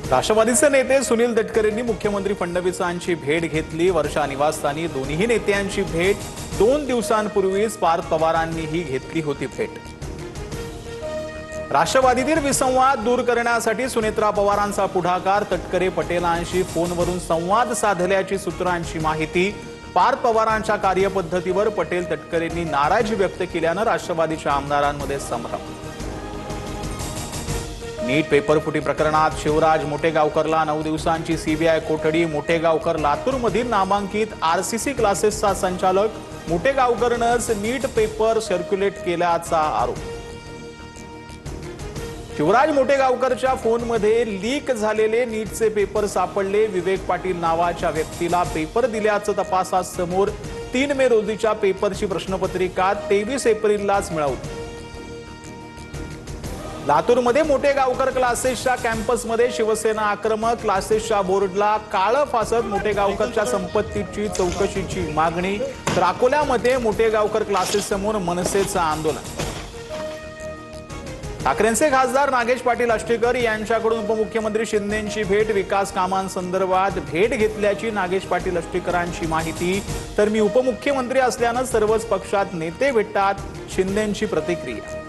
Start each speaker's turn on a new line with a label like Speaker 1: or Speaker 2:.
Speaker 1: राष्ट्रवादीचे नेते सुनील तटकरेंनी मुख्यमंत्री फडणवीसांची भेट घेतली। वर्षा निवासस्थानी दोन्ही नेत्यांची भेट 2 दिवसांपूर्वीच पार्थ पवारांनीही घेतली होती भेट। राष्ट्रवादीतील विसंवाद दूर करण्यासाठी सुनेत्रा पवारांचा पुढाकार। तटकरे पटेलांशी फोनवरून संवाद साधल्याची सूत्रांची माहिती। पार्थ पवारांच्या कार्यपद्धतीवर पटेल तटकरेंनी नाराजी व्यक्त केल्यानं राष्ट्रवादीच्या आमदारांमध्ये संभ्रम। नीट पेपर फुटी प्रकरणात शिवराज मोटेगावकरला 9 दिवसांची सीबीआय कोठडी। मोटेगावकर लातूरमधील नामांकित आरसीसी क्लासेसचा संचालक। मोटेगावकरनंच नीट पेपर सर्क्युलेट केल्याचा आरोप। शिवराज मोटेगावकरच्या फोनमध्ये लीक झालेले नीटचे पेपर सापडले। विवेक पाटील नावाच्या व्यक्तीला पेपर दिल्याचं तपासात समोर। 3 मे रोजीच्या पेपरची प्रश्नपत्रिका 23 एप्रिललाच मिळवली। लातूरमध्ये मोटेगावकर क्लासेसच्या कॅम्पसमध्ये शिवसेना आक्रमक। क्लासेसच्या बोर्डला काळं फासत मोटेगावकरच्या संपत्तीची चौकशीची मागणी। तर अकोल्यामध्ये मोटेगावकर क्लासेस समोर मनसेचं आंदोलन। ठाकरेंचे खासदार नागेश पाटील आष्टीकर यांच्याकडून उपमुख्यमंत्री शिंदेंची भेट। विकास कामांसंदर्भात भेट घेतल्याची नागेश पाटील आष्टीकरांची माहिती। तर मी उपमुख्यमंत्री असल्यानं सर्वच पक्षात नेते भेटतात, शिंदेंची प्रतिक्रिया।